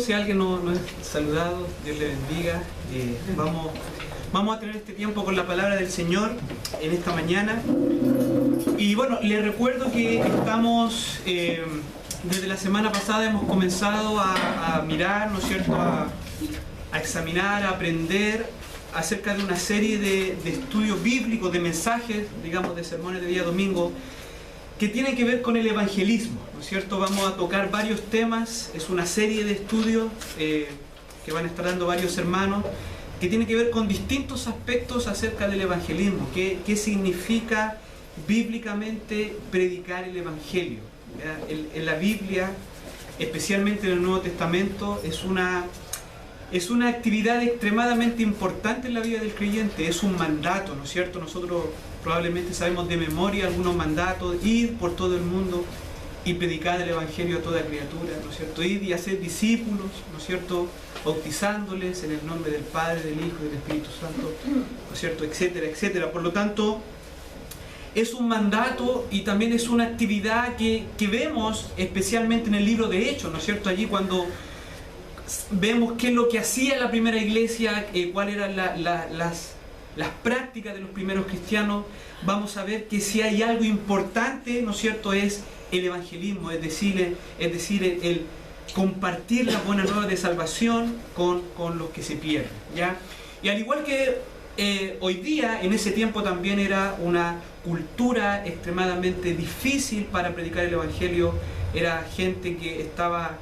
Si alguien no es saludado, Dios le bendiga. Vamos a tener este tiempo con la palabra del Señor en esta mañana. Y bueno, les recuerdo que estamos, desde la semana pasada hemos comenzado a mirar, ¿no es cierto?, a examinar, a aprender acerca de una serie de estudios bíblicos, de mensajes, digamos, de sermones de día domingo, que tienen que ver con el evangelismo, ¿no es cierto? Vamos a tocar varios temas, es una serie de estudios que van a estar dando varios hermanos, que tienen que ver con distintos aspectos acerca del evangelismo, qué significa bíblicamente predicar el evangelio. En la Biblia, especialmente en el Nuevo Testamento, es una actividad extremadamente importante en la vida del creyente, es un mandato, ¿no es cierto? Nosotros probablemente sabemos de memoria algunos mandatos: ir por todo el mundo y predicar el evangelio a toda criatura, ¿no es cierto? Ir y hacer discípulos, ¿no es cierto?, bautizándoles en el nombre del Padre, del Hijo y del Espíritu Santo, ¿no es cierto?, etcétera, etcétera. Por lo tanto, es un mandato y también es una actividad que vemos especialmente en el libro de Hechos, ¿no es cierto? Allí cuando vemos qué es lo que hacía la primera iglesia, cuáles eran las prácticas de los primeros cristianos, vamos a ver que si hay algo importante, ¿no es cierto?, es el evangelismo, es decir, el compartir las buenas nuevas de salvación con los que se pierden, ¿ya? Y al igual que hoy día, en ese tiempo también era una cultura extremadamente difícil para predicar el evangelio, era gente que estaba,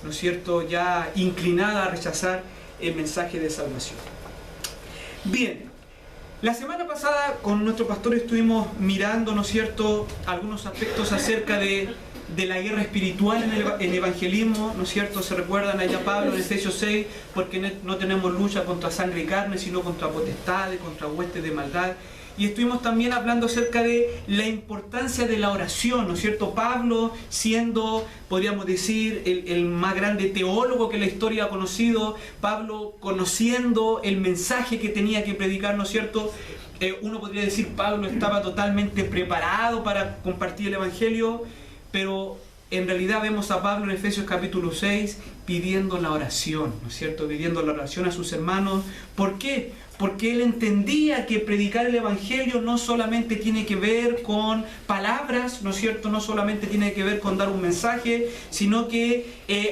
¿no es cierto?, ya inclinada a rechazar el mensaje de salvación. Bien, la semana pasada con nuestro pastor estuvimos mirando, ¿no es cierto?, algunos aspectos acerca de la guerra espiritual en el evangelismo, ¿no es cierto? Se recuerdan allá Pablo en Efesios 6, porque no tenemos lucha contra sangre y carne, sino contra potestades, contra huestes de maldad. Y estuvimos también hablando acerca de la importancia de la oración, ¿no es cierto? Pablo, siendo, podríamos decir, el más grande teólogo que la historia ha conocido, Pablo conociendo el mensaje que tenía que predicar, ¿no es cierto? Uno podría decir Pablo estaba totalmente preparado para compartir el evangelio, pero en realidad vemos a Pablo en Efesios capítulo 6 pidiendo la oración, ¿no es cierto? Pidiendo la oración a sus hermanos. ¿Por qué? Porque él entendía que predicar el evangelio no solamente tiene que ver con palabras, ¿no es cierto? No solamente tiene que ver con dar un mensaje, sino que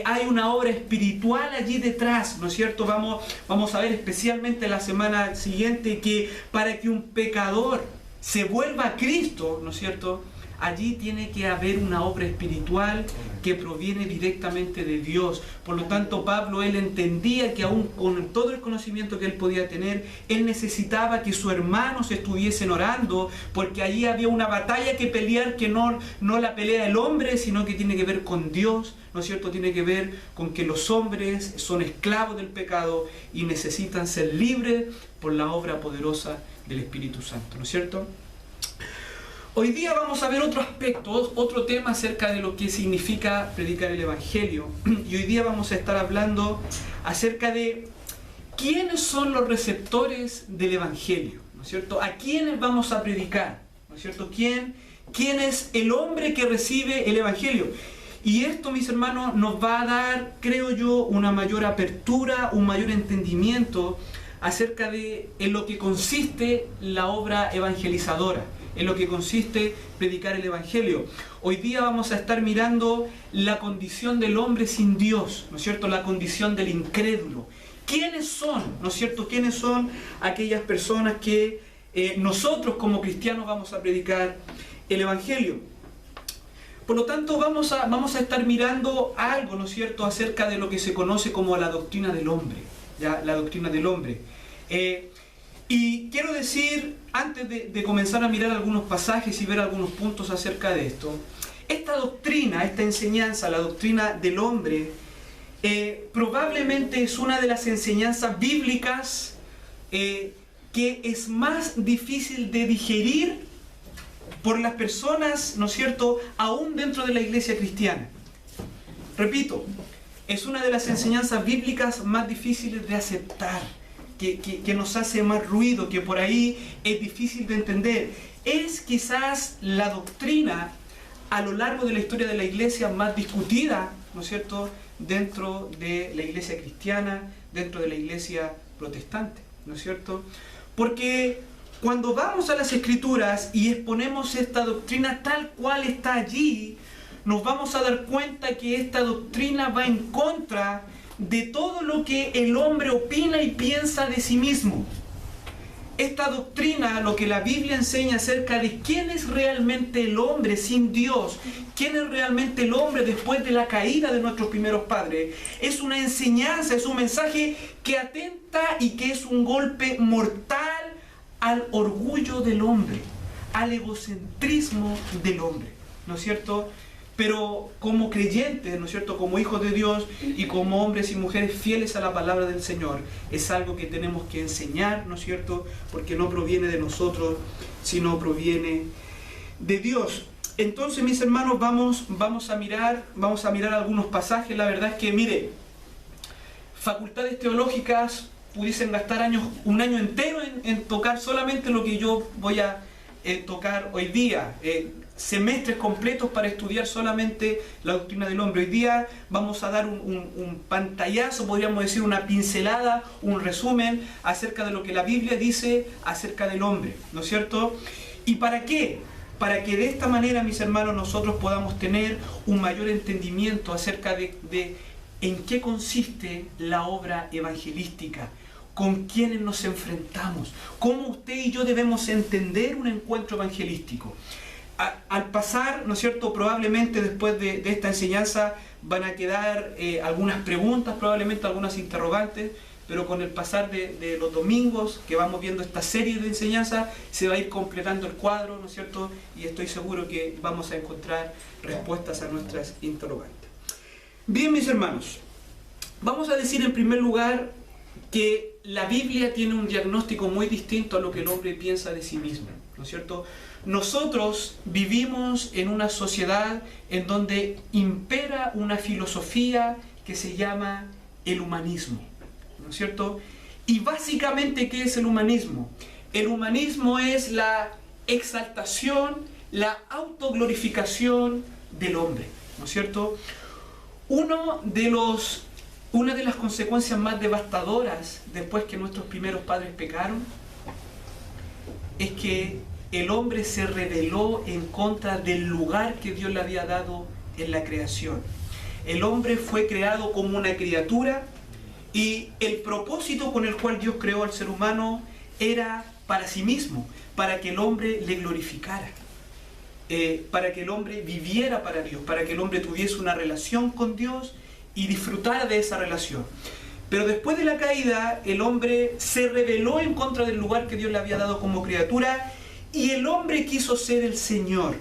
hay una obra espiritual allí detrás, ¿no es cierto? Vamos a ver especialmente la semana siguiente que para que un pecador se vuelva a Cristo, ¿no es cierto?, allí tiene que haber una obra espiritual que proviene directamente de Dios. Por lo tanto, Pablo, él entendía que aún con todo el conocimiento que él podía tener, él necesitaba que sus hermanos estuviesen orando, porque allí había una batalla que pelear que no la pelea el hombre, sino que tiene que ver con Dios, ¿no es cierto? Tiene que ver con que los hombres son esclavos del pecado y necesitan ser libres por la obra poderosa del Espíritu Santo, ¿no es cierto? Hoy día vamos a ver otro aspecto, otro tema acerca de lo que significa predicar el evangelio. Y hoy día vamos a estar hablando acerca de quiénes son los receptores del evangelio, ¿no es cierto? ¿A quiénes vamos a predicar? ¿No es cierto? ¿Quién es el hombre que recibe el evangelio? Y esto, mis hermanos, nos va a dar, creo yo, una mayor apertura, un mayor entendimiento acerca de en lo que consiste la obra evangelizadora, en lo que consiste predicar el evangelio. Hoy día vamos a estar mirando la condición del hombre sin Dios, ¿no es cierto?, la condición del incrédulo. ¿Quiénes son, no es cierto?, quiénes son aquellas personas que nosotros como cristianos vamos a predicar el evangelio? Por lo tanto, vamos a estar mirando algo, ¿no es cierto?, acerca de lo que se conoce como la doctrina del hombre, ¿ya? La doctrina del hombre. Y quiero decir, antes de comenzar a mirar algunos pasajes y ver algunos puntos acerca de esto, esta doctrina, esta enseñanza, la doctrina del hombre, probablemente es una de las enseñanzas bíblicas que es más difícil de digerir por las personas, ¿no es cierto?, aún dentro de la iglesia cristiana. Repito, es una de las enseñanzas bíblicas más difíciles de aceptar, que nos hace más ruido, que por ahí es difícil de entender. Es quizás la doctrina a lo largo de la historia de la iglesia más discutida, ¿no es cierto?, dentro de la iglesia cristiana, dentro de la iglesia protestante, ¿no es cierto? Porque cuando vamos a las Escrituras y exponemos esta doctrina tal cual está allí, nos vamos a dar cuenta que esta doctrina va en contra de todo lo que el hombre opina y piensa de sí mismo. Esta doctrina, lo que la Biblia enseña acerca de quién es realmente el hombre sin Dios, quién es realmente el hombre después de la caída de nuestros primeros padres, es una enseñanza, es un mensaje que atenta y que es un golpe mortal al orgullo del hombre, al egocentrismo del hombre, ¿no es cierto? Pero como creyentes, ¿no es cierto?, como hijos de Dios y como hombres y mujeres fieles a la palabra del Señor, es algo que tenemos que enseñar, ¿no es cierto?, porque no proviene de nosotros, sino proviene de Dios. Entonces, mis hermanos, vamos a mirar algunos pasajes. La verdad es que, mire, facultades teológicas pudiesen gastar un año entero en tocar solamente lo que yo voy a tocar hoy día. Semestres completos para estudiar solamente la doctrina del hombre. Hoy día vamos a dar un pantallazo, podríamos decir una pincelada, un resumen acerca de lo que la Biblia dice acerca del hombre, ¿no es cierto? ¿Y para qué? Para que de esta manera, mis hermanos, nosotros podamos tener un mayor entendimiento acerca de en qué consiste la obra evangelística, con quiénes nos enfrentamos, cómo usted y yo debemos entender un encuentro evangelístico. Al pasar, ¿no es cierto?, probablemente después de esta enseñanza van a quedar algunas preguntas, probablemente algunas interrogantes, pero con el pasar de los domingos que vamos viendo esta serie de enseñanzas, se va a ir completando el cuadro, ¿no es cierto?, y estoy seguro que vamos a encontrar respuestas a nuestras interrogantes. Bien, mis hermanos, vamos a decir en primer lugar que la Biblia tiene un diagnóstico muy distinto a lo que el hombre piensa de sí mismo, ¿no es cierto? Nosotros vivimos en una sociedad en donde impera una filosofía que se llama el humanismo, ¿no es cierto? Y básicamente, ¿qué es el humanismo? El humanismo es la exaltación, la autoglorificación del hombre, ¿no es cierto? Una de las consecuencias más devastadoras después que nuestros primeros padres pecaron es que el hombre se rebeló en contra del lugar que Dios le había dado en la creación. El hombre fue creado como una criatura y el propósito con el cual Dios creó al ser humano era para sí mismo, para que el hombre le glorificara, para que el hombre viviera para Dios, para que el hombre tuviese una relación con Dios y disfrutara de esa relación. Pero después de la caída, el hombre se rebeló en contra del lugar que Dios le había dado como criatura y el hombre quiso ser el Señor.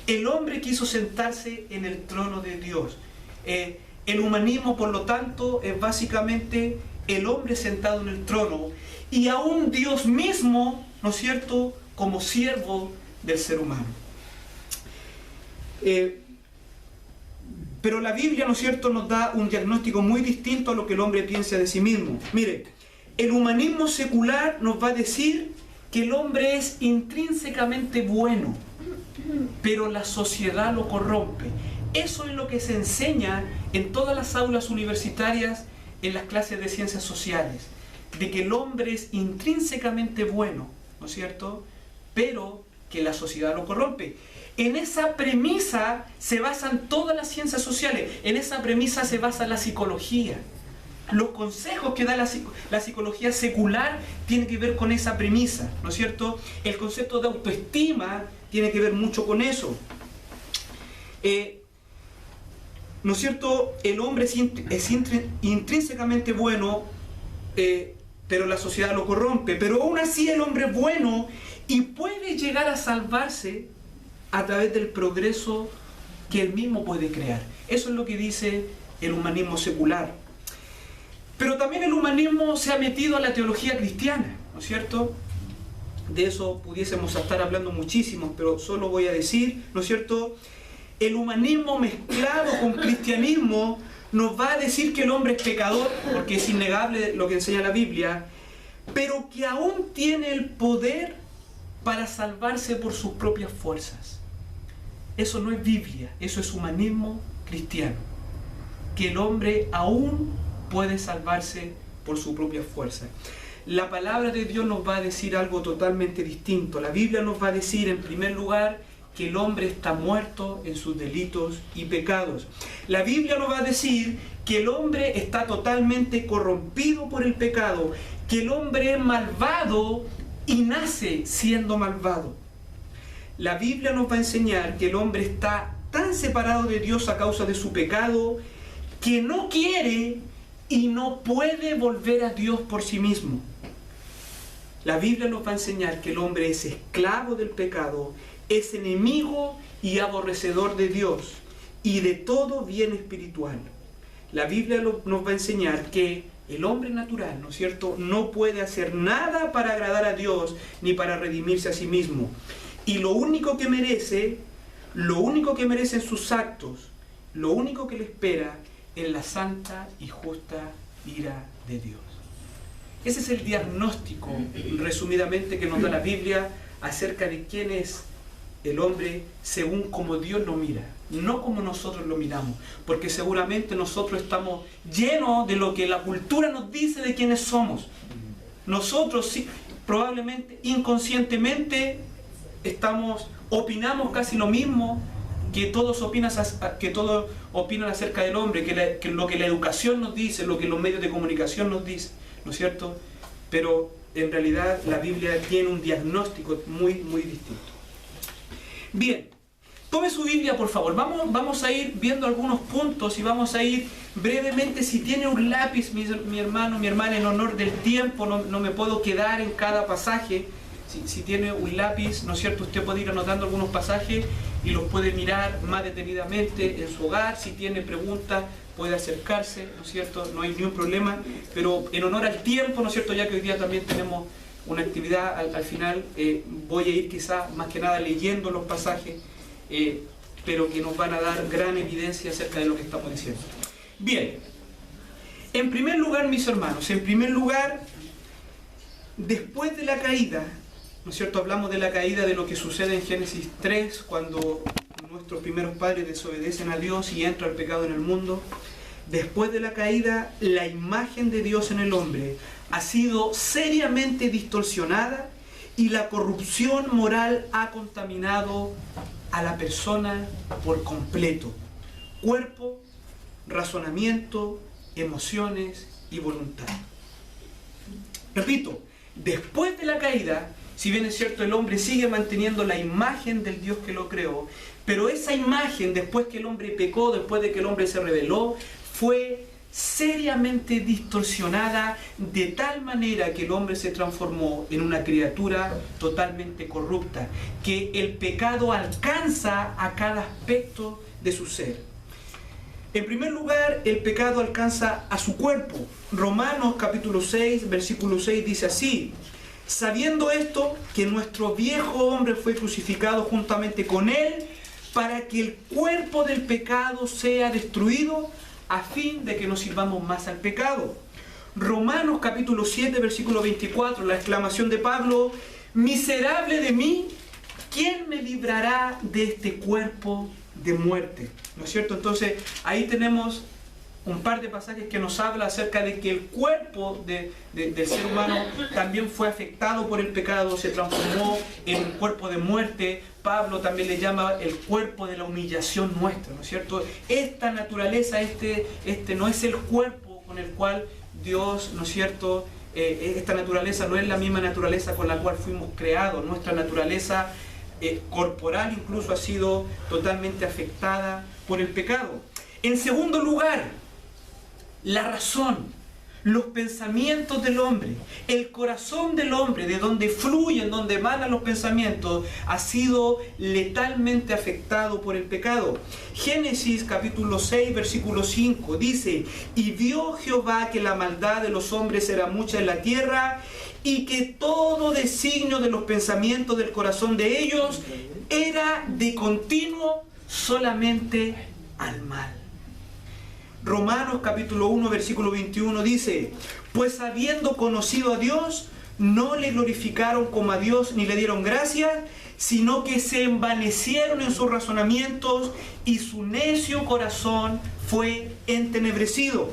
El hombre quiso sentarse en el trono de Dios. El humanismo, por lo tanto, es básicamente el hombre sentado en el trono y aún Dios mismo, ¿no es cierto?, como siervo del ser humano. Pero la Biblia, ¿no es cierto?, nos da un diagnóstico muy distinto a lo que el hombre piensa de sí mismo. Mire, el humanismo secular nos va a decir que el hombre es intrínsecamente bueno, pero la sociedad lo corrompe. Eso es lo que se enseña en todas las aulas universitarias, en las clases de ciencias sociales, de que el hombre es intrínsecamente bueno, ¿no es cierto?, pero que la sociedad lo corrompe. En esa premisa se basan todas las ciencias sociales, en esa premisa se basa la psicología. Los consejos que da la psicología secular tienen que ver con esa premisa, ¿no es cierto? El concepto de autoestima tiene que ver mucho con eso. ¿No es cierto? El hombre es intrínsecamente bueno, pero la sociedad lo corrompe. Pero aún así el hombre es bueno y puede llegar a salvarse a través del progreso que él mismo puede crear. Eso es lo que dice el humanismo secular. Pero también el humanismo se ha metido a la teología cristiana, ¿no es cierto? De eso pudiésemos estar hablando muchísimo, pero solo voy a decir, ¿no es cierto? El humanismo mezclado con cristianismo nos va a decir que el hombre es pecador, porque es innegable lo que enseña la Biblia, pero que aún tiene el poder para salvarse por sus propias fuerzas. Eso no es Biblia, eso es humanismo cristiano. que el hombre aún puede salvarse por su propia fuerza. La palabra de Dios nos va a decir algo totalmente distinto. La Biblia nos va a decir, en primer lugar, que el hombre está muerto en sus delitos y pecados. La Biblia nos va a decir que el hombre está totalmente corrompido por el pecado, que el hombre es malvado y nace siendo malvado. La Biblia nos va a enseñar que el hombre está tan separado de Dios a causa de su pecado que no quiere y no puede volver a Dios por sí mismo. La Biblia nos va a enseñar que el hombre es esclavo del pecado, es enemigo y aborrecedor de Dios y de todo bien espiritual. La Biblia nos va a enseñar que el hombre natural, ¿no es cierto?, no puede hacer nada para agradar a Dios ni para redimirse a sí mismo. Y lo único que merece en sus actos, lo único que le espera es la santa y justa ira de Dios. Ese es el diagnóstico, resumidamente, que nos da la Biblia acerca de quién es el hombre según como Dios lo mira, no como nosotros lo miramos, porque seguramente nosotros estamos llenos de lo que la cultura nos dice de quiénes somos. Nosotros sí, probablemente inconscientemente opinamos casi lo mismo que todos opinan acerca del hombre, que lo que la educación nos dice, lo que los medios de comunicación nos dicen, ¿no es cierto? Pero en realidad la Biblia tiene un diagnóstico muy, muy distinto. Bien, tome su Biblia, por favor. Vamos a ir viendo algunos puntos y vamos a ir brevemente. Si tiene un lápiz, mi hermano, mi hermana, en honor del tiempo, no me puedo quedar en cada pasaje. Si tiene un lápiz, ¿no es cierto?, usted puede ir anotando algunos pasajes y los puede mirar más detenidamente en su hogar. Si tiene preguntas, puede acercarse, ¿no es cierto?, no hay ningún problema. Pero en honor al tiempo, ¿no es cierto?, ya que hoy día también tenemos una actividad al final, voy a ir quizás más que nada leyendo los pasajes, pero que nos van a dar gran evidencia acerca de lo que estamos diciendo. Bien, en primer lugar, mis hermanos, después de la caída, ¿no es cierto?, hablamos de la caída, de lo que sucede en Génesis 3, cuando nuestros primeros padres desobedecen a Dios y entra el pecado en el mundo. Después de la caída, la imagen de Dios en el hombre ha sido seriamente distorsionada y la corrupción moral ha contaminado a la persona por completo. Cuerpo, razonamiento, emociones y voluntad. Repito, después de la caída, si bien es cierto, el hombre sigue manteniendo la imagen del Dios que lo creó, pero esa imagen, después que el hombre pecó, después de que el hombre se rebeló, fue seriamente distorsionada de tal manera que el hombre se transformó en una criatura totalmente corrupta, que el pecado alcanza a cada aspecto de su ser. En primer lugar, el pecado alcanza a su cuerpo. Romanos capítulo 6, versículo 6 dice así: sabiendo esto, que nuestro viejo hombre fue crucificado juntamente con él, para que el cuerpo del pecado sea destruido, a fin de que no sirvamos más al pecado. Romanos capítulo 7, versículo 24, la exclamación de Pablo: miserable de mí, ¿quién me librará de este cuerpo de muerte? ¿No es cierto? Entonces, ahí tenemos un par de pasajes que nos habla acerca de que el cuerpo del ser humano también fue afectado por el pecado, se transformó en un cuerpo de muerte. Pablo también le llama el cuerpo de la humillación nuestra, ¿no es cierto? Esta naturaleza, este no es el cuerpo con el cual Dios, ¿no es cierto? Esta naturaleza no es la misma naturaleza con la cual fuimos creados. Nuestra naturaleza corporal incluso ha sido totalmente afectada por el pecado. En segundo lugar, la razón, los pensamientos del hombre, el corazón del hombre, de donde fluyen, donde emanan los pensamientos, ha sido letalmente afectado por el pecado. Génesis capítulo 6, versículo 5 dice: y vio Jehová que la maldad de los hombres era mucha en la tierra, y que todo designio de los pensamientos del corazón de ellos era de continuo solamente al mal. Romanos capítulo 1, versículo 21 dice: pues habiendo conocido a Dios, no le glorificaron como a Dios ni le dieron gracias, sino que se envanecieron en sus razonamientos y su necio corazón fue entenebrecido.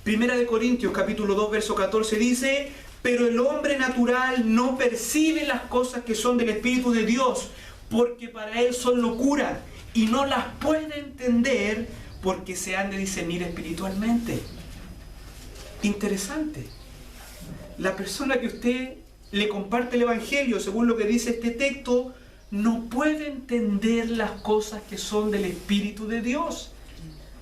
Primera de Corintios capítulo 2 verso 14 dice: pero el hombre natural no percibe las cosas que son del Espíritu de Dios, porque para él son locura, y no las puede entender porque se han de discernir espiritualmente. Interesante. La persona que usted le comparte el Evangelio, según lo que dice este texto, no puede entender las cosas que son del Espíritu de Dios,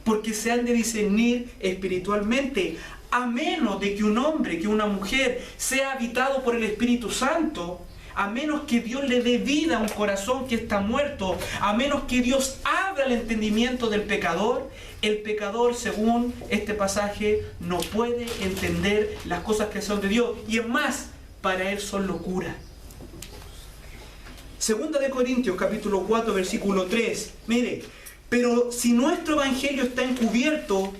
porque se han de discernir espiritualmente, a menos de que un hombre, que una mujer sea habitado por el Espíritu Santo, a menos que Dios le dé vida a un corazón que está muerto, a menos que Dios abra el entendimiento del pecador, el pecador, según este pasaje, no puede entender las cosas que son de Dios. Y es más, para él son locura. Segunda de Corintios, capítulo 4, versículo 3. Mire, pero si nuestro evangelio está encubierto,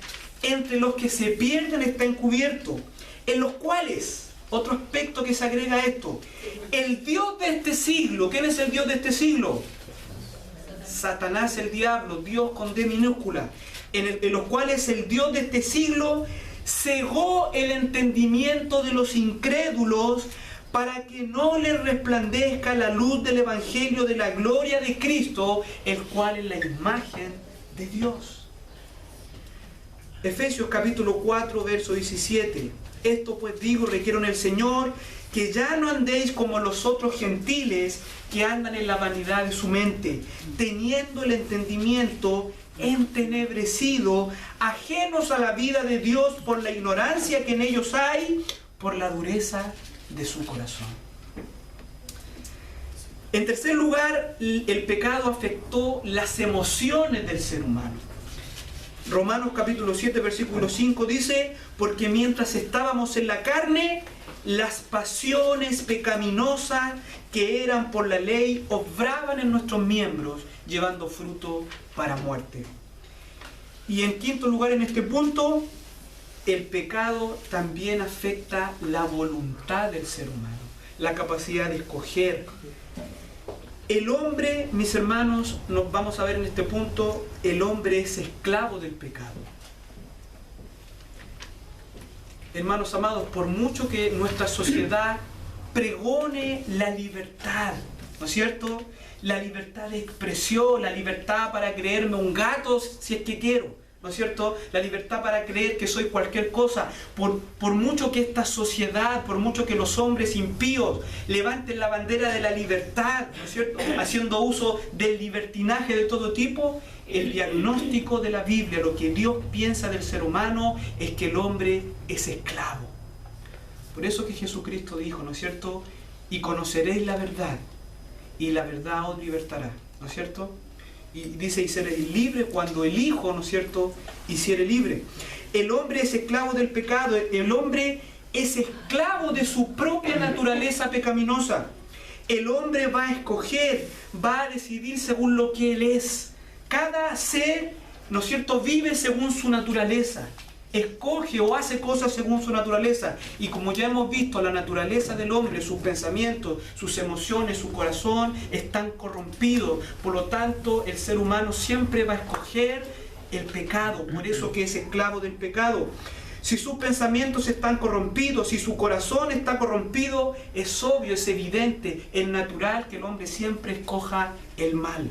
entre los que se pierden está encubierto, en los cuales, otro aspecto que se agrega a esto, el Dios de este siglo. ¿Quién es el Dios de este siglo? Satanás, el diablo, Dios con D minúscula, en los cuales el Dios de este siglo cegó el entendimiento de los incrédulos para que no les resplandezca la luz del evangelio de la gloria de Cristo, el cual es la imagen de Dios. Efesios capítulo 4 verso 17. Esto pues digo, requiero en el Señor, que ya no andéis como los otros gentiles que andan en la vanidad de su mente, teniendo el entendimiento entenebrecido, ajenos a la vida de Dios por la ignorancia que en ellos hay, por la dureza de su corazón. En tercer lugar, el pecado afectó las emociones del ser humano. Romanos capítulo 7 versículo 5 dice: porque mientras estábamos en la carne, las pasiones pecaminosas que eran por la ley obraban en nuestros miembros, llevando fruto para muerte. Y en quinto lugar, en este punto, el pecado también afecta la voluntad del ser humano, la capacidad de escoger. El hombre, mis hermanos, nos vamos a ver en este punto, el hombre es esclavo del pecado. Hermanos amados, por mucho que nuestra sociedad pregone la libertad, ¿no es cierto? La libertad de expresión, la libertad para creerme un gato si es que quiero, ¿no es cierto? La libertad para creer que soy cualquier cosa. Por mucho que esta sociedad, por mucho que los hombres impíos levanten la bandera de la libertad, ¿no es cierto?, haciendo uso del libertinaje de todo tipo, el diagnóstico de la Biblia, lo que Dios piensa del ser humano, es que el hombre es esclavo. Por eso que Jesucristo dijo, ¿no es cierto?, y conoceréis la verdad, y la verdad os libertará, ¿no es cierto? Y dice, y seréis libres cuando el Hijo, ¿no es cierto?, hiciere libre. El hombre es esclavo del pecado, el hombre es esclavo de su propia naturaleza pecaminosa. El hombre va a escoger, va a decidir según lo que él es. Cada ser, ¿no es cierto?, vive según su naturaleza. Escoge o hace cosas según su naturaleza. Y como ya hemos visto, la naturaleza del hombre, sus pensamientos, sus emociones, su corazón, están corrompidos. Por lo tanto, el ser humano siempre va a escoger el pecado. Por eso que es esclavo del pecado. Si sus pensamientos están corrompidos, si su corazón está corrompido, es obvio, es evidente, es natural que el hombre siempre escoja el mal.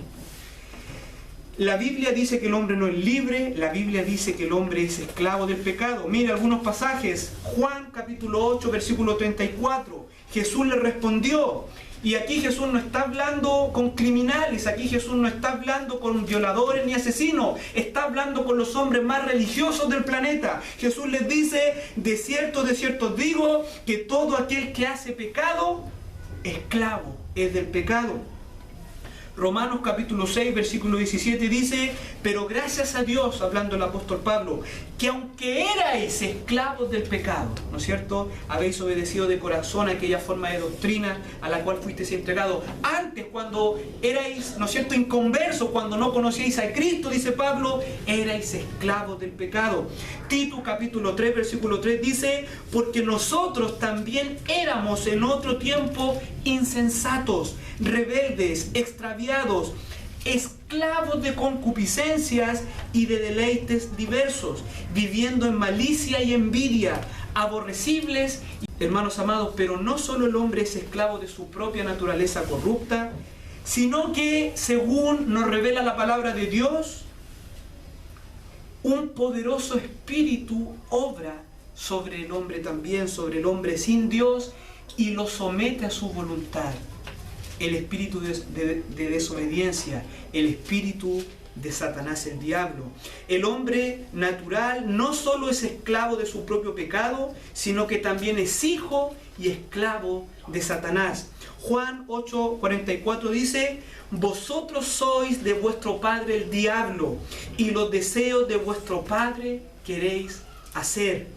La Biblia dice que el hombre no es libre, la Biblia dice que el hombre es esclavo del pecado. Mira algunos pasajes. Juan capítulo 8 versículo 34. Jesús le respondió, y aquí Jesús no está hablando con criminales, aquí Jesús no está hablando con violadores ni asesinos, está hablando con los hombres más religiosos del planeta. Jesús les dice, de cierto os digo, que todo aquel que hace pecado, esclavo es del pecado. Romanos capítulo 6, versículo 17 dice: pero gracias a Dios, hablando el apóstol Pablo, que aunque erais esclavos del pecado, ¿no es cierto?, habéis obedecido de corazón a aquella forma de doctrina a la cual fuisteis entregados. Antes, cuando erais, ¿no es cierto?, inconversos, cuando no conocíais a Cristo, dice Pablo, erais esclavos del pecado. Tito capítulo 3, versículo 3 dice: porque nosotros también éramos en otro tiempo insensatos, rebeldes, extraviados, esclavos de concupiscencias y de deleites diversos, viviendo en malicia y envidia, aborrecibles. Hermanos amados, pero no solo el hombre es esclavo de su propia naturaleza corrupta, sino que, según nos revela la palabra de Dios, un poderoso espíritu obra sobre el hombre también, sobre el hombre sin Dios, y lo somete a su voluntad. El espíritu de desobediencia, el espíritu de Satanás, el diablo. El hombre natural no solo es esclavo de su propio pecado, sino que también es hijo y esclavo de Satanás. Juan 8:44 dice: vosotros sois de vuestro padre el diablo, y los deseos de vuestro padre queréis hacer.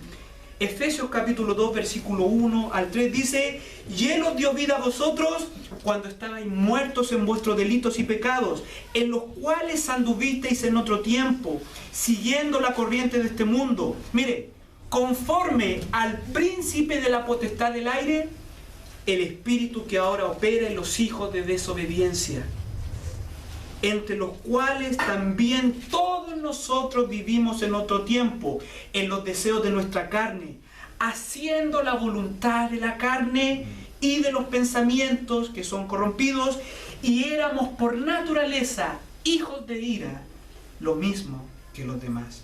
Efesios capítulo 2, versículo 1 al 3 dice: y Él os dio vida a vosotros cuando estabais muertos en vuestros delitos y pecados, en los cuales anduvisteis en otro tiempo, siguiendo la corriente de este mundo. Mire, conforme al príncipe de la potestad del aire, el espíritu que ahora opera en los hijos de desobediencia, entre los cuales también todos nosotros vivimos en otro tiempo, en los deseos de nuestra carne, haciendo la voluntad de la carne y de los pensamientos que son corrompidos, y éramos por naturaleza hijos de ira, lo mismo que los demás.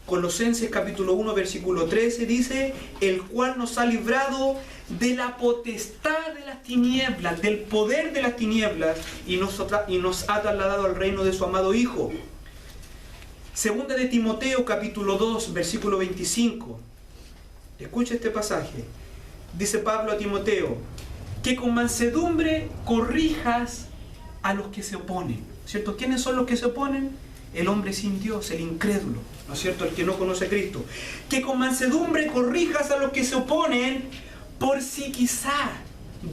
Colosenses capítulo 1, versículo 13 dice: el cual nos ha librado de la potestad de las tinieblas, del poder de las tinieblas, y nos ha trasladado al reino de su amado Hijo. Segunda de Timoteo capítulo 2, versículo 25. Escucha este pasaje. Dice Pablo a Timoteo: que con mansedumbre corrijas a los que se oponen. ¿Cierto? ¿Quiénes son los que se oponen? El hombre sin Dios, el incrédulo, ¿no es cierto?, el que no conoce a Cristo. Que con mansedumbre corrijas a los que se oponen, por si quizá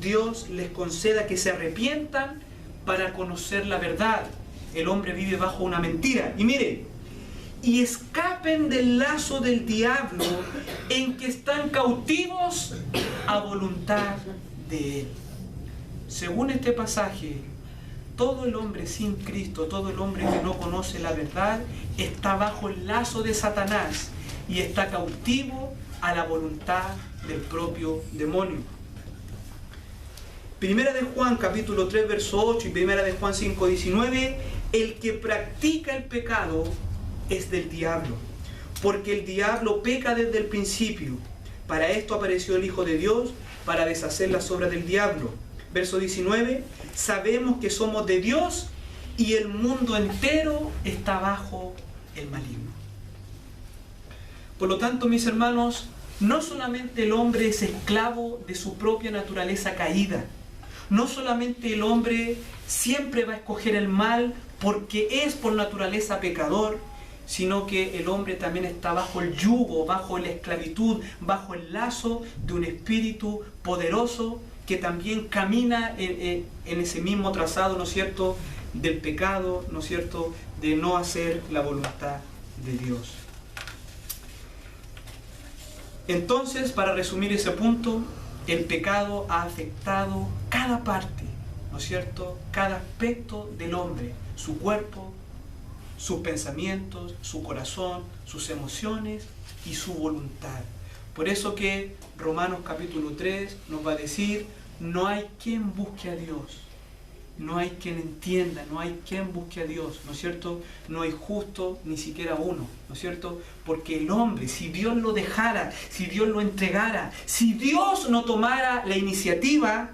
Dios les conceda que se arrepientan para conocer la verdad. El hombre vive bajo una mentira. Y mire, y escapen del lazo del diablo, en que están cautivos a voluntad de él. Según este pasaje, todo el hombre sin Cristo, todo el hombre que no conoce la verdad, está bajo el lazo de Satanás y está cautivo a la voluntad del propio demonio. Primera de Juan capítulo 3 verso 8 y Primera de Juan 5, 19: el que practica el pecado es del diablo, porque el diablo peca desde el principio. Para esto apareció el Hijo de Dios, para deshacer las obras del diablo. Verso 19: sabemos que somos de Dios y el mundo entero está bajo el maligno. Por lo tanto, mis hermanos, no solamente el hombre es esclavo de su propia naturaleza caída, no solamente el hombre siempre va a escoger el mal porque es por naturaleza pecador, sino que el hombre también está bajo el yugo, bajo la esclavitud, bajo el lazo de un espíritu poderoso que también camina en ese mismo trazado, ¿no es cierto?, del pecado, ¿no es cierto?, de no hacer la voluntad de Dios. Entonces, para resumir ese punto, el pecado ha afectado cada parte, ¿no es cierto?, cada aspecto del hombre, su cuerpo, sus pensamientos, su corazón, sus emociones y su voluntad. Por eso que Romanos capítulo 3 nos va a decir: no hay quien busque a Dios, no hay quien entienda, no hay quien busque a Dios, ¿no es cierto? No hay justo ni siquiera uno, ¿no es cierto? Porque el hombre, si Dios lo dejara, si Dios lo entregara, si Dios no tomara la iniciativa,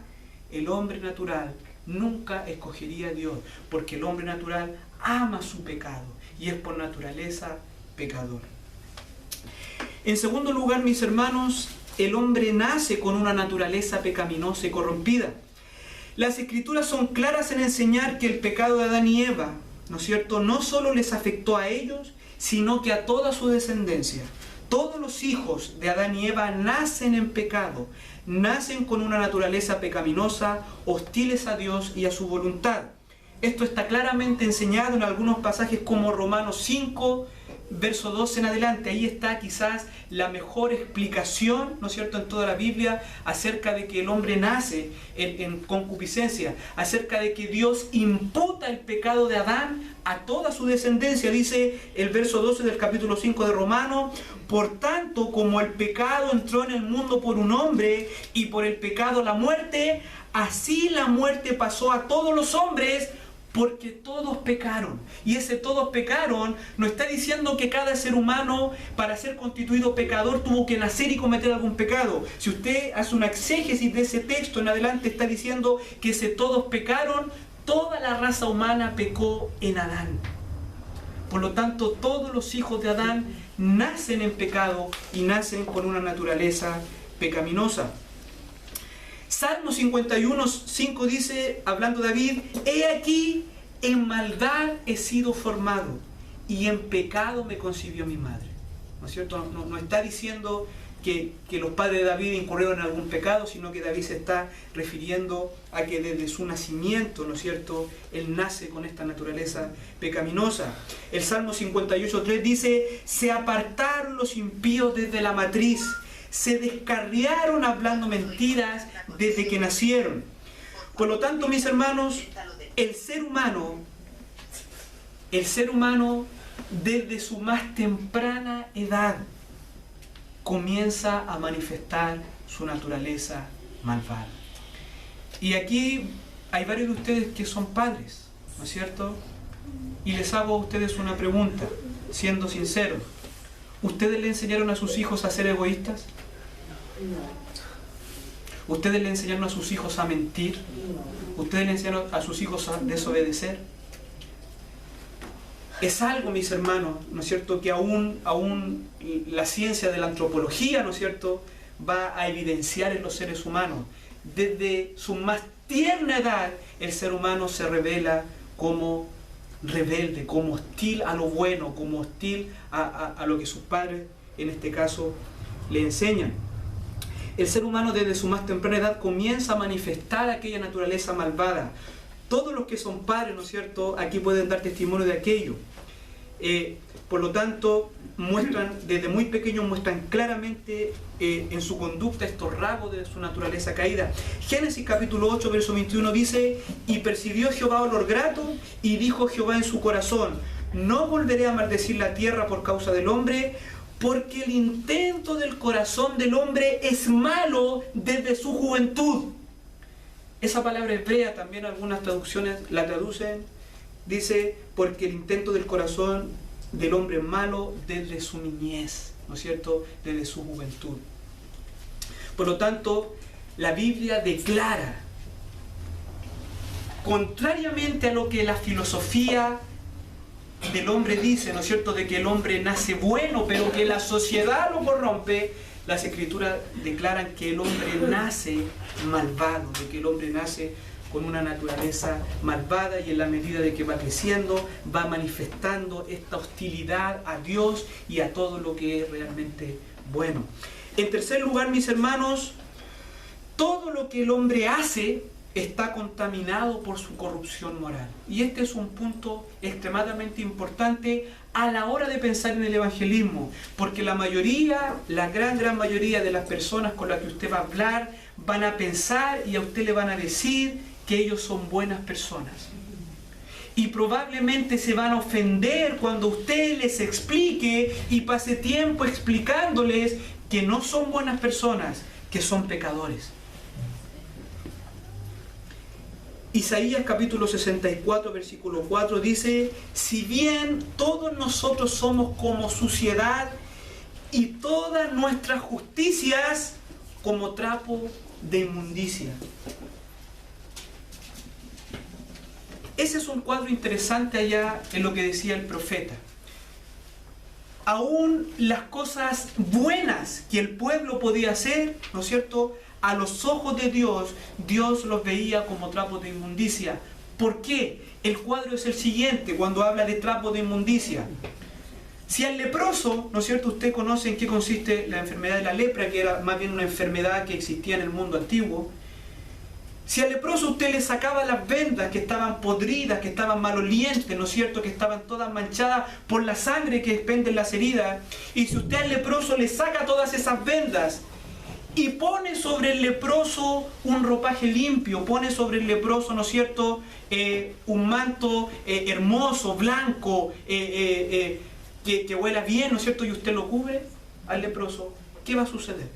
el hombre natural nunca escogería a Dios, porque el hombre natural ama su pecado y es por naturaleza pecador. En segundo lugar, mis hermanos, el hombre nace con una naturaleza pecaminosa y corrompida. Las Escrituras son claras en enseñar que el pecado de Adán y Eva, ¿no es cierto?, no solo les afectó a ellos, sino que a toda su descendencia. Todos los hijos de Adán y Eva nacen en pecado, nacen con una naturaleza pecaminosa, hostiles a Dios y a su voluntad. Esto está claramente enseñado en algunos pasajes como Romanos 5, verso 12 en adelante. Ahí está quizás la mejor explicación, ¿no es cierto?, en toda la Biblia acerca de que el hombre nace en concupiscencia, acerca de que Dios imputa el pecado de Adán a toda su descendencia. Dice el verso 12 del capítulo 5 de Romanos: por tanto, como el pecado entró en el mundo por un hombre y por el pecado la muerte, así la muerte pasó a todos los hombres, porque todos pecaron. Y ese todos pecaron no está diciendo que cada ser humano, para ser constituido pecador, tuvo que nacer y cometer algún pecado. Si usted hace una exégesis de ese texto en adelante, está diciendo que ese todos pecaron, toda la raza humana pecó en Adán. Por lo tanto, todos los hijos de Adán nacen en pecado y nacen con una naturaleza pecaminosa. Salmo 51, 5 dice, hablando David: he aquí, en maldad he sido formado, y en pecado me concibió mi madre. ¿No es cierto? No está diciendo que los padres de David incurrieron en algún pecado, sino que David se está refiriendo a que desde su nacimiento, ¿no es cierto?, él nace con esta naturaleza pecaminosa. El Salmo 58, 3 dice: se apartaron los impíos desde la matriz, se descarriaron hablando mentiras desde que nacieron. Por lo tanto, mis hermanos, el ser humano desde su más temprana edad comienza a manifestar su naturaleza malvada. Y aquí hay varios de ustedes que son padres, ¿no es cierto? Y les hago a ustedes una pregunta, siendo sinceros. ¿Ustedes le enseñaron a sus hijos a ser egoístas? ¿Ustedes le enseñaron a sus hijos a mentir? ¿Ustedes le enseñaron a sus hijos a desobedecer? Es algo, mis hermanos, ¿no es cierto?, que aún la ciencia de la antropología, ¿no es cierto?, va a evidenciar en los seres humanos. Desde su más tierna edad, el ser humano se revela como rebelde, como hostil a lo bueno, como hostil a lo que sus padres, en este caso, le enseñan. El ser humano desde su más temprana edad comienza a manifestar aquella naturaleza malvada. Todos los que son padres, ¿no es cierto?, aquí pueden dar testimonio de aquello. Por lo tanto, desde muy pequeños muestran claramente en su conducta estos rasgos de su naturaleza caída. Génesis capítulo 8, verso 21 dice: y percibió Jehová olor grato, y dijo Jehová en su corazón: no volveré a maldecir la tierra por causa del hombre, porque el intento del corazón del hombre es malo desde su juventud. Esa palabra hebrea también algunas traducciones la traducen, dice: porque el intento del corazón del hombre es malo desde su niñez, ¿no es cierto?, desde su juventud. Por lo tanto, la Biblia declara, contrariamente a lo que la filosofía del hombre dice, ¿no es cierto?, de que el hombre nace bueno, pero que la sociedad lo corrompe, las Escrituras declaran que el hombre nace malvado, de que el hombre nace con una naturaleza malvada, y en la medida de que va creciendo, va manifestando esta hostilidad a Dios y a todo lo que es realmente bueno. En tercer lugar, mis hermanos, todo lo que el hombre hace está contaminado por su corrupción moral. Y este es un punto extremadamente importante a la hora de pensar en el evangelismo, porque la gran mayoría de las personas con las que usted va a hablar van a pensar y a usted le van a decir que ellos son buenas personas. Y probablemente se van a ofender cuando usted les explique y pase tiempo explicándoles que no son buenas personas, que son pecadores. Isaías capítulo 64, versículo 4 dice: si bien todos nosotros somos como suciedad, y todas nuestras justicias como trapo de inmundicia. Ese es un cuadro interesante allá en lo que decía el profeta. Aún las cosas buenas que el pueblo podía hacer, ¿no es cierto?, a los ojos de Dios, Dios los veía como trapos de inmundicia. ¿Por qué? El cuadro es el siguiente cuando habla de trapos de inmundicia. Si al leproso, ¿no es cierto?, usted conoce en qué consiste la enfermedad de la lepra, que era más bien una enfermedad que existía en el mundo antiguo. Si al leproso usted le sacaba las vendas que estaban podridas, que estaban malolientes, ¿no es cierto?, que estaban todas manchadas por la sangre que expende en las heridas, y si usted al leproso le saca todas esas vendas y pone sobre el leproso un ropaje limpio, pone sobre el leproso, ¿no es cierto?, un manto hermoso, blanco, que huela bien, ¿no es cierto?, y usted lo cubre al leproso, ¿qué va a suceder?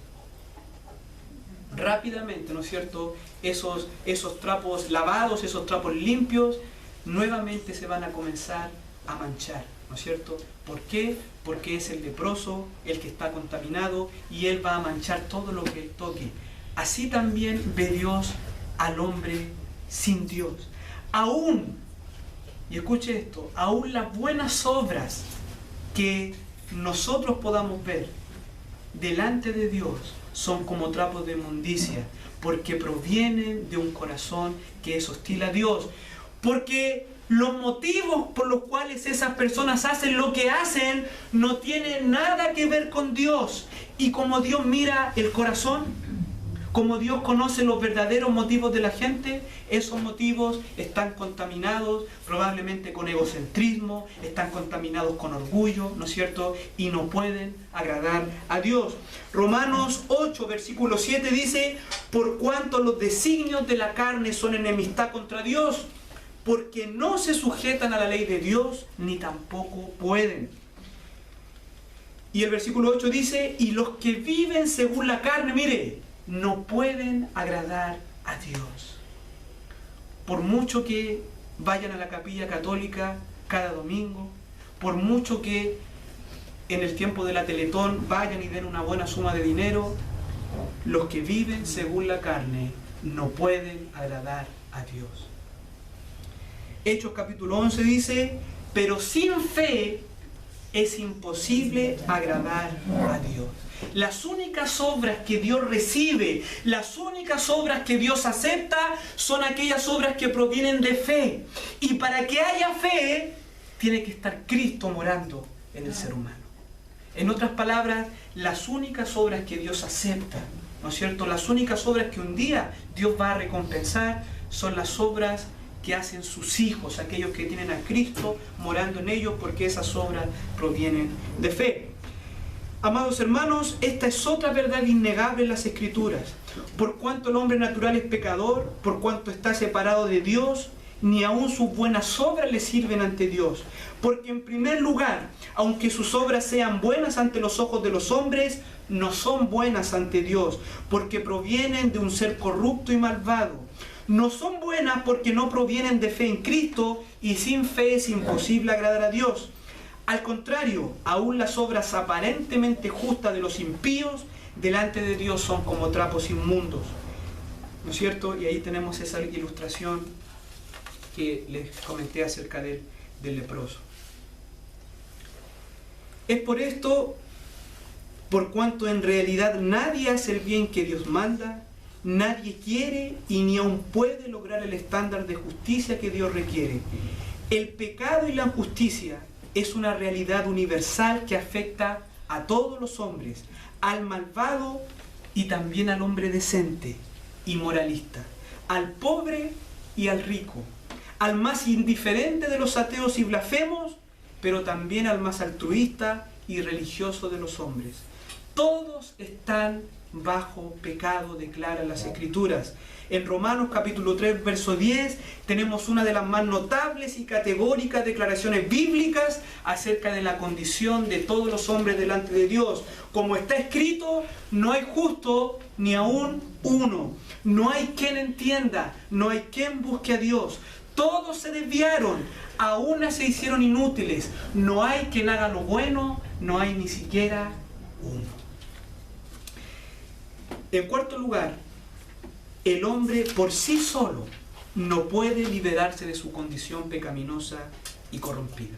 Rápidamente, ¿no es cierto?, esos trapos lavados, esos trapos limpios, nuevamente se van a comenzar a manchar, ¿no es cierto? ¿Por qué? Porque es el leproso el que está contaminado y él va a manchar todo lo que él toque. Así también ve Dios al hombre sin Dios. Aún, y escuche esto, aún las buenas obras que nosotros podamos ver delante de Dios son como trapos de inmundicia, porque provienen de un corazón que es hostil a Dios. Porque los motivos por los cuales esas personas hacen lo que hacen no tienen nada que ver con Dios. Y como Dios mira el corazón, como Dios conoce los verdaderos motivos de la gente, esos motivos están contaminados probablemente con egocentrismo, están contaminados con orgullo, ¿no es cierto? Y no pueden agradar a Dios. Romanos 8, versículo 7 dice: por cuanto los designios de la carne son enemistad contra Dios, porque no se sujetan a la ley de Dios, ni tampoco pueden. Y el versículo 8 dice: y los que viven según la carne, mire, no pueden agradar a Dios. Por mucho que vayan a la capilla católica cada domingo, por mucho que en el tiempo de la Teletón vayan y den una buena suma de dinero, los que viven según la carne no pueden agradar a Dios. Hechos capítulo 11 dice: pero sin fe es imposible agradar a Dios. Las únicas obras que Dios recibe, las únicas obras que Dios acepta, son aquellas obras que provienen de fe. Y para que haya fe, tiene que estar Cristo morando en el ser humano. En otras palabras, las únicas obras que Dios acepta, ¿no es cierto?, las únicas obras que un día Dios va a recompensar, son las obras que hacen sus hijos, aquellos que tienen a Cristo morando en ellos, porque esas obras provienen de fe. Amados hermanos, esta es otra verdad innegable en las Escrituras. Por cuanto el hombre natural es pecador, por cuanto está separado de Dios, ni aun sus buenas obras le sirven ante Dios. Porque en primer lugar, aunque sus obras sean buenas ante los ojos de los hombres, no son buenas ante Dios, porque provienen de un ser corrupto y malvado. No son buenas porque no provienen de fe en Cristo, y sin fe es imposible agradar a Dios. Al contrario, aún las obras aparentemente justas de los impíos delante de Dios son como trapos inmundos, ¿no es cierto? Y ahí tenemos esa ilustración que les comenté acerca del leproso. Es por esto, por cuanto en realidad nadie hace el bien que Dios manda, nadie quiere y ni aun puede lograr el estándar de justicia que Dios requiere. El pecado y la injusticia es una realidad universal que afecta a todos los hombres, al malvado y también al hombre decente y moralista, al pobre y al rico, al más indiferente de los ateos y blasfemos, pero también al más altruista y religioso de los hombres. Todos están bajo pecado, declaran las Escrituras. En Romanos capítulo 3, verso 10, tenemos una de las más notables y categóricas declaraciones bíblicas acerca de la condición de todos los hombres delante de Dios. Como está escrito, no hay justo ni aún uno. No hay quien entienda, no hay quien busque a Dios. Todos se desviaron, a una se hicieron inútiles. No hay quien haga lo bueno, no hay ni siquiera uno. En cuarto lugar, el hombre por sí solo no puede liberarse de su condición pecaminosa y corrompida.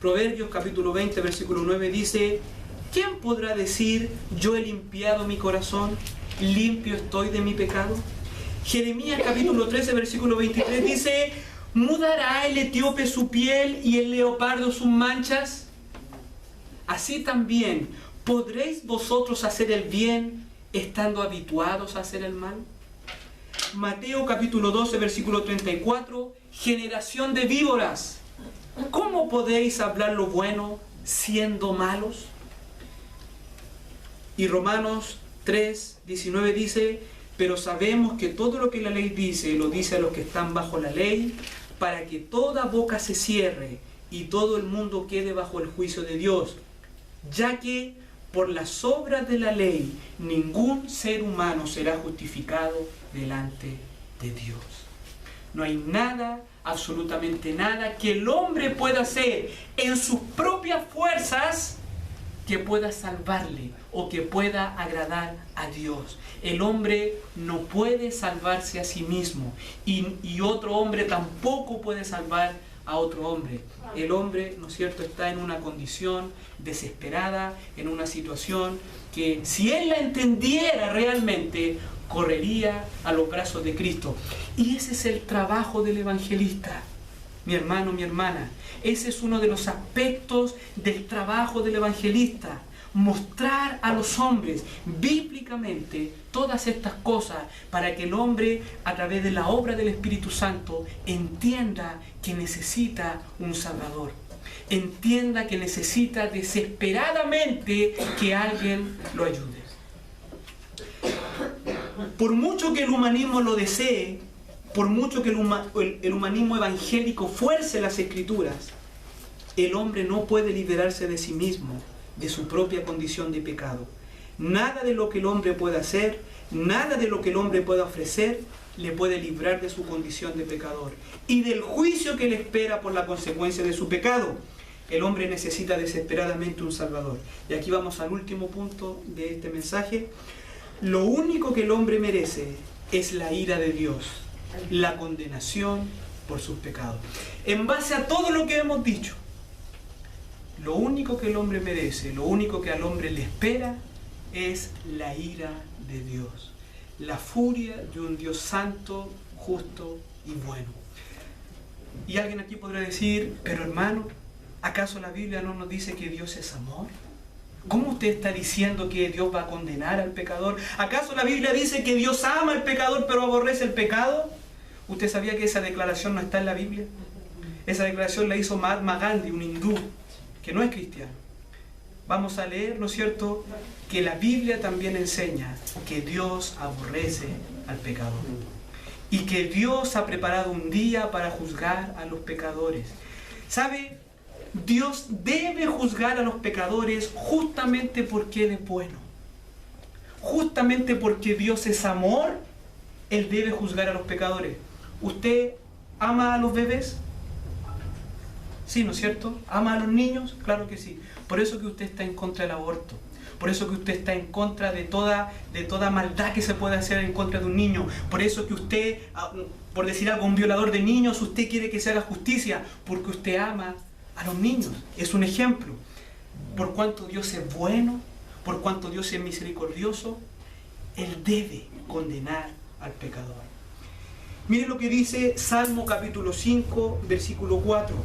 Proverbios capítulo 20, versículo 9 dice: ¿quién podrá decir, yo he limpiado mi corazón? limpio estoy de mi pecado? Jeremías capítulo 13, versículo 23 dice: ¿mudará el etíope su piel y el leopardo sus manchas? Así también, ¿podréis vosotros hacer el bien estando habituados a hacer el mal? Mateo capítulo 12, versículo 34, generación de víboras, ¿cómo podéis hablar lo bueno siendo malos? Y Romanos 3, 19 dice: pero sabemos que todo lo que la ley dice, lo dice a los que están bajo la ley, para que toda boca se cierre y todo el mundo quede bajo el juicio de Dios, ya que por las obras de la ley ningún ser humano será justificado delante de Dios. No hay nada, absolutamente nada, que el hombre pueda hacer en sus propias fuerzas que pueda salvarle o que pueda agradar a Dios. El hombre no puede salvarse a sí mismo y otro hombre tampoco puede salvar a otro hombre. El hombre, ¿no es cierto?, está en una condición desesperada, en una situación que si él la entendiera realmente, correría a los brazos de Cristo. Y ese es el trabajo del evangelista. Mi hermano, mi hermana, ese es uno de los aspectos del trabajo del evangelista. Mostrar a los hombres bíblicamente todas estas cosas para que el hombre, a través de la obra del Espíritu Santo, entienda que necesita un Salvador. Entienda que necesita desesperadamente que alguien lo ayude. Por mucho que el humanismo lo desee, por mucho que el humanismo evangélico fuerce las Escrituras, el hombre no puede liberarse de sí mismo, de su propia condición de pecado. Nada de lo que el hombre pueda hacer, nada de lo que el hombre pueda ofrecer, le puede librar de su condición de pecador y del juicio que le espera por la consecuencia de su pecado. El hombre necesita desesperadamente un Salvador. Y aquí vamos al último punto de este mensaje. Lo único que el hombre merece es la ira de Dios, la condenación por sus pecados. En base a todo lo que hemos dicho, lo único que el hombre merece, lo único que al hombre le espera es la ira de Dios, la furia de un Dios santo, justo y bueno. Y alguien aquí podrá decir: pero hermano, ¿acaso la Biblia no nos dice que Dios es amor? ¿Cómo usted está diciendo que Dios va a condenar al pecador? ¿Acaso la Biblia dice que Dios ama al pecador pero aborrece el pecado? ¿Usted sabía que esa declaración no está en la Biblia? Esa declaración la hizo Mahatma Gandhi, un hindú que no es cristiano. Vamos a leer, ¿no es cierto?, que la Biblia también enseña que Dios aborrece al pecador y que Dios ha preparado un día para juzgar a los pecadores. ¿Sabe? Dios debe juzgar a los pecadores justamente porque Él es bueno. Justamente porque Dios es amor, Él debe juzgar a los pecadores. ¿Usted ama a los bebés? Sí, ¿no es cierto? ¿Ama a los niños? Claro que sí. Por eso que usted está en contra del aborto. Por eso que usted está en contra de toda maldad que se puede hacer en contra de un niño. Por eso que usted, por decir algo, un violador de niños, usted quiere que se haga justicia, porque usted ama a los niños. Es un ejemplo. Por cuanto Dios es bueno, por cuanto Dios es misericordioso, Él debe condenar al pecador. Mire lo que dice Salmo capítulo 5, versículo 4.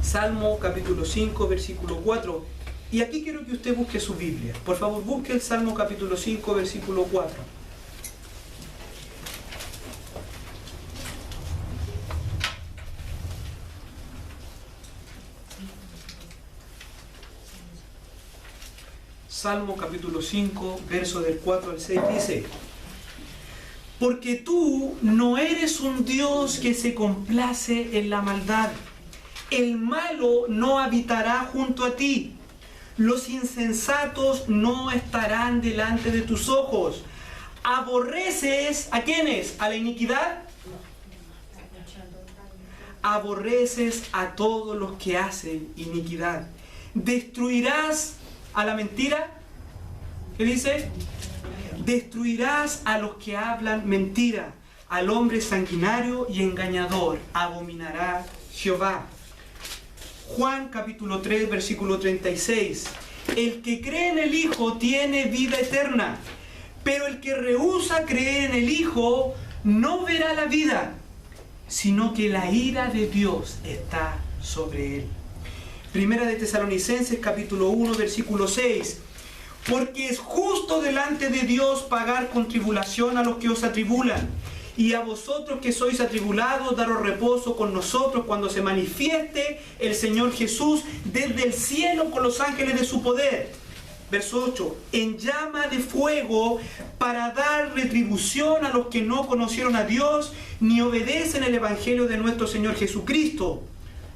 Salmo capítulo 5, versículo 4. Y aquí quiero que usted busque su Biblia. Por favor, busque el Salmo capítulo 5, versículo 4. Salmo capítulo 5, verso del 4 al 6 dice: porque tú no eres un Dios que se complace en la maldad. El malo no habitará junto a ti. Los insensatos no estarán delante de tus ojos. ¿Aborreces a quiénes? ¿A la iniquidad? Aborreces a todos los que hacen iniquidad. ¿Destruirás a la mentira? ¿Qué dice? Destruirás a los que hablan mentira. Al hombre sanguinario y engañador abominará Jehová. Juan capítulo 3, versículo 36. El que cree en el Hijo tiene vida eterna, Pero el que rehúsa creer en el Hijo no verá la vida, sino que la ira de Dios está sobre él. Primera de Tesalonicenses capítulo 1 versículo 6. Porque es justo delante de Dios pagar con tribulación a los que os atribulan, y a vosotros que sois atribulados, daros reposo con nosotros cuando se manifieste el Señor Jesús desde el cielo con los ángeles de su poder. Verso 8. En llama de fuego para dar retribución a los que no conocieron a Dios ni obedecen el Evangelio de nuestro Señor Jesucristo,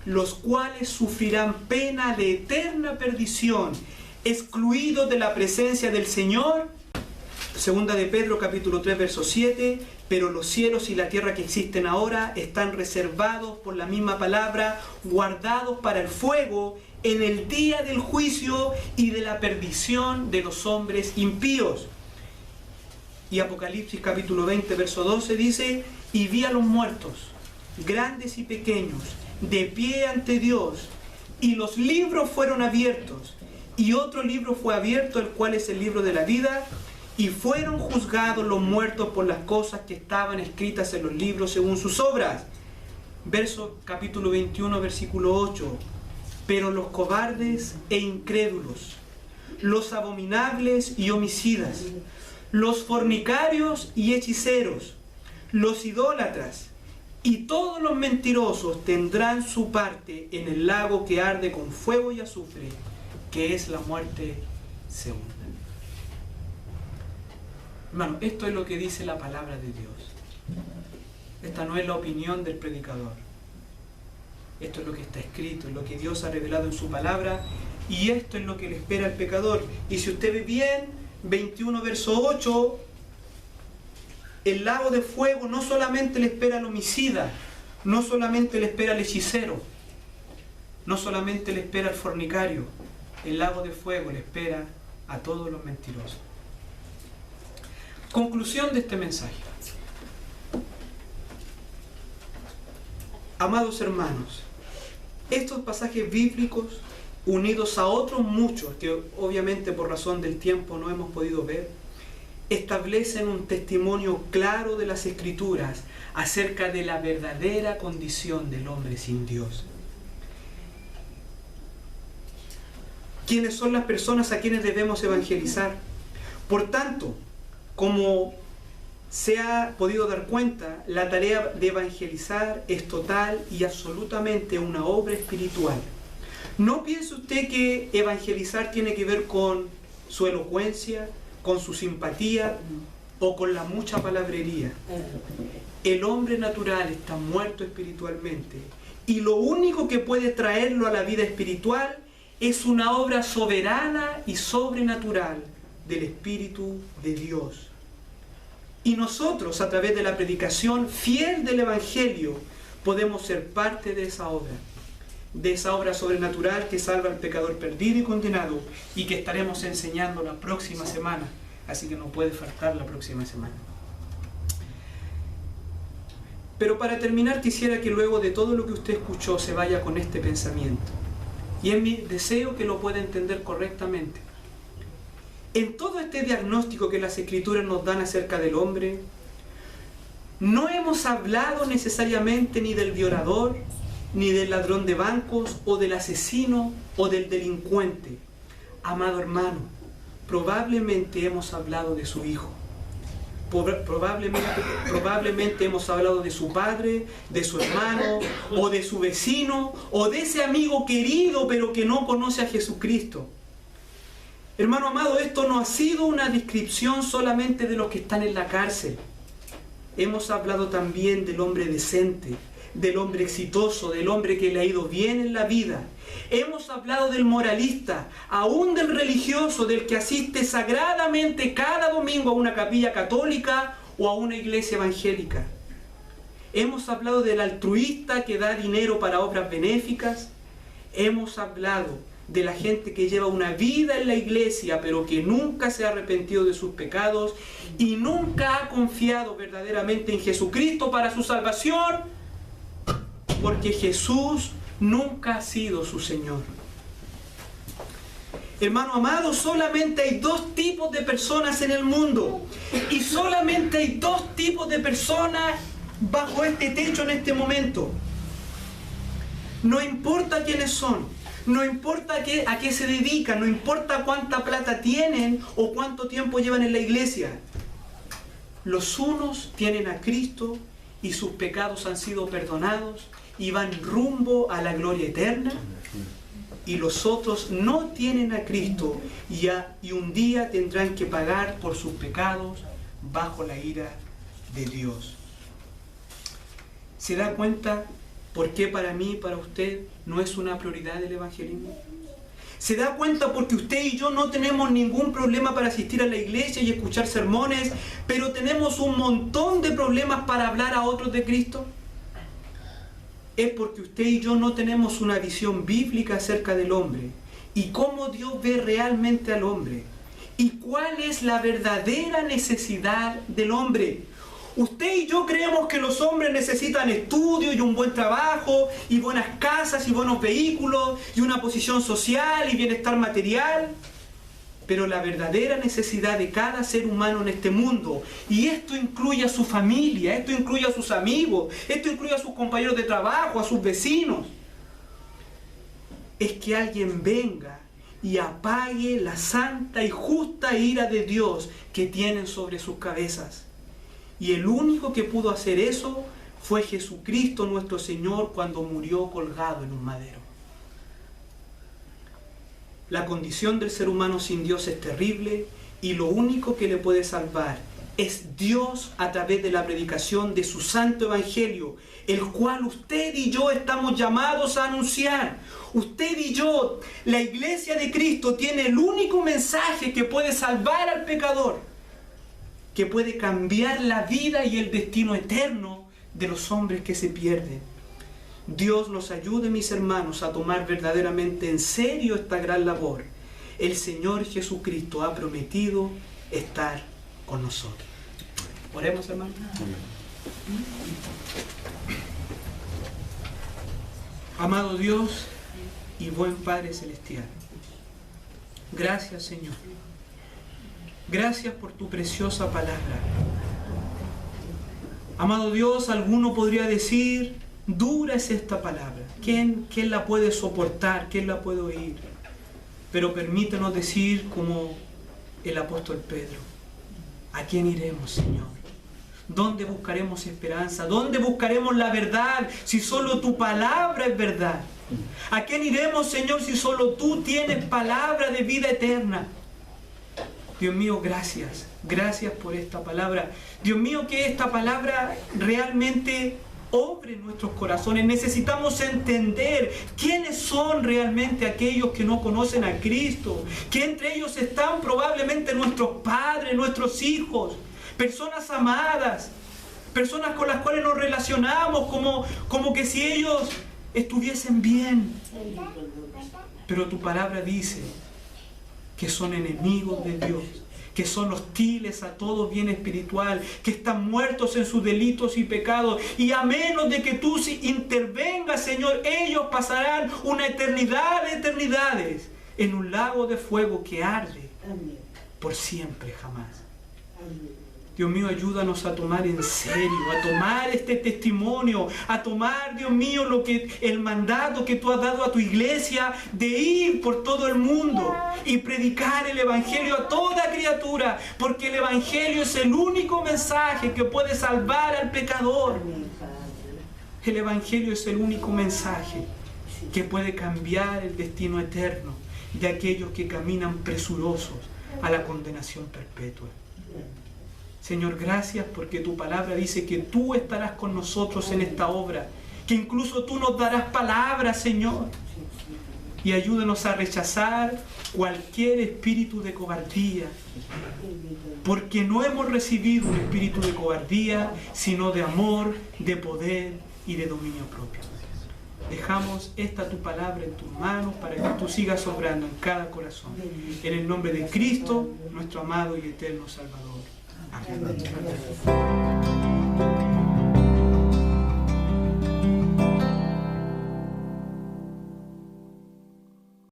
los cuales sufrirán pena de eterna perdición, excluidos de la presencia del Señor. Segunda de Pedro capítulo 3 verso 7. Pero los cielos y la tierra que existen ahora están reservados por la misma palabra, guardados para el fuego en el día del juicio y de la perdición de los hombres impíos. Y Apocalipsis capítulo 20 verso 12 dice: y vi a los muertos, grandes y pequeños, de pie ante Dios, y los libros fueron abiertos, y otro libro fue abierto, el cual es el libro de la vida, y fueron juzgados los muertos por las cosas que estaban escritas en los libros según sus obras. Verso capítulo 21 versículo 8. Pero los cobardes e incrédulos, los abominables y homicidas, los fornicarios y hechiceros, los idólatras y todos los mentirosos tendrán su parte en el lago que arde con fuego y azufre, que es la muerte segunda. Hermano, esto es lo que dice la palabra de Dios. Esta no es la opinión del predicador. Esto es lo que está escrito, es lo que Dios ha revelado en su palabra, y esto es lo que le espera al pecador. Y si usted ve bien, 21 verso 8, el lago de fuego no solamente le espera al homicida, no solamente le espera al hechicero, no solamente le espera al fornicario, el lago de fuego le espera a todos los mentirosos. Conclusión de este mensaje. Amados hermanos, estos pasajes bíblicos, unidos a otros muchos que obviamente por razón del tiempo no hemos podido ver, establecen un testimonio claro de las Escrituras acerca de la verdadera condición del hombre sin Dios. ¿Quiénes son las personas a quienes debemos evangelizar? Por tanto, como se ha podido dar cuenta, la tarea de evangelizar es total y absolutamente una obra espiritual. No piense usted que evangelizar tiene que ver con su elocuencia, con su simpatía o con la mucha palabrería. El hombre natural está muerto espiritualmente y lo único que puede traerlo a la vida espiritual es una obra soberana y sobrenatural del Espíritu de Dios. Y nosotros, a través de la predicación fiel del Evangelio, podemos ser parte de esa obra sobrenatural que salva al pecador perdido y condenado, y que estaremos enseñando la próxima semana, así que no puede faltar la próxima semana. Pero para terminar, quisiera que luego de todo lo que usted escuchó se vaya con este pensamiento, y es mi deseo que lo pueda entender correctamente. En todo este diagnóstico que las Escrituras nos dan acerca del hombre, no hemos hablado necesariamente ni del violador, ni del ladrón de bancos, o del asesino, o del delincuente. Amado hermano, probablemente hemos hablado de su hijo. Probablemente hemos hablado de su padre, de su hermano, o de su vecino, o de ese amigo querido pero que no conoce a Jesucristo. Hermano amado, esto no ha sido una descripción solamente de los que están en la cárcel. Hemos hablado también del hombre decente, del hombre exitoso, del hombre que le ha ido bien en la vida. Hemos hablado del moralista, aún del religioso, del que asiste sagradamente cada domingo a una capilla católica o a una iglesia evangélica. Hemos hablado del altruista que da dinero para obras benéficas. Hemos hablado de la gente que lleva una vida en la iglesia pero que nunca se ha arrepentido de sus pecados y nunca ha confiado verdaderamente en Jesucristo para su salvación, porque Jesús nunca ha sido su Señor. Hermano amado, solamente hay dos tipos de personas en el mundo. Y solamente hay dos tipos de personas bajo este techo en este momento. No importa quiénes son, no importa a qué se dedican, no importa cuánta plata tienen o cuánto tiempo llevan en la iglesia. Los unos tienen a Cristo y sus pecados han sido perdonados y van rumbo a la gloria eterna. Y los otros no tienen a Cristo y un día tendrán que pagar por sus pecados bajo la ira de Dios. ¿Se da cuenta por qué para mí, para usted, no es una prioridad el evangelismo? ¿Se da cuenta porque usted y yo no tenemos ningún problema para asistir a la iglesia y escuchar sermones, pero tenemos un montón de problemas para hablar a otros de Cristo? Es porque usted y yo no tenemos una visión bíblica acerca del hombre y cómo Dios ve realmente al hombre y cuál es la verdadera necesidad del hombre. Usted y yo creemos que los hombres necesitan estudio y un buen trabajo y buenas casas y buenos vehículos y una posición social y bienestar material. Pero la verdadera necesidad de cada ser humano en este mundo, y esto incluye a su familia, esto incluye a sus amigos, esto incluye a sus compañeros de trabajo, a sus vecinos, es que alguien venga y apague la santa y justa ira de Dios que tienen sobre sus cabezas. Y el único que pudo hacer eso fue Jesucristo nuestro Señor cuando murió colgado en un madero. La condición del ser humano sin Dios es terrible y lo único que le puede salvar es Dios a través de la predicación de su santo evangelio, el cual usted y yo estamos llamados a anunciar. Usted y yo, la iglesia de Cristo, tiene el único mensaje que puede salvar al pecador, que puede cambiar la vida y el destino eterno de los hombres que se pierden. Dios nos ayude, mis hermanos, a tomar verdaderamente en serio esta gran labor. El Señor Jesucristo ha prometido estar con nosotros. Oremos, hermanos. Amado Dios y buen Padre Celestial, gracias, Señor. Gracias por tu preciosa palabra. Amado Dios, alguno podría decir: dura es esta palabra. ¿Quién la puede soportar? ¿Quién la puede oír? Pero permítanos decir como el apóstol Pedro: ¿a quién iremos, Señor? ¿Dónde buscaremos esperanza? ¿Dónde buscaremos la verdad si solo tu palabra es verdad? ¿A quién iremos, Señor, si solo tú tienes palabra de vida eterna? Dios mío, gracias. Gracias por esta palabra. Dios mío, que esta palabra realmente obre en nuestros corazones. Necesitamos entender quiénes son realmente aquellos que no conocen a Cristo, que entre ellos están probablemente nuestros padres, nuestros hijos, personas amadas, personas con las cuales nos relacionamos como que si ellos estuviesen bien. Pero tu palabra dice que son enemigos de Dios, que son hostiles a todo bien espiritual, que están muertos en sus delitos y pecados, y a menos de que tú intervengas, Señor, ellos pasarán una eternidad de eternidades en un lago de fuego que arde por siempre, jamás. Dios mío, ayúdanos a tomar en serio, a tomar este testimonio, a tomar, Dios mío, el mandato que tú has dado a tu iglesia de ir por todo el mundo y predicar el evangelio a toda criatura, porque el evangelio es el único mensaje que puede salvar al pecador. El evangelio es el único mensaje que puede cambiar el destino eterno de aquellos que caminan presurosos a la condenación perpetua. Señor, gracias porque tu palabra dice que tú estarás con nosotros en esta obra, que incluso tú nos darás palabras, Señor. Y ayúdanos a rechazar cualquier espíritu de cobardía, porque no hemos recibido un espíritu de cobardía, sino de amor, de poder y de dominio propio. Dejamos esta tu palabra en tus manos para que tú sigas obrando en cada corazón. En el nombre de Cristo, nuestro amado y eterno Salvador. Amén.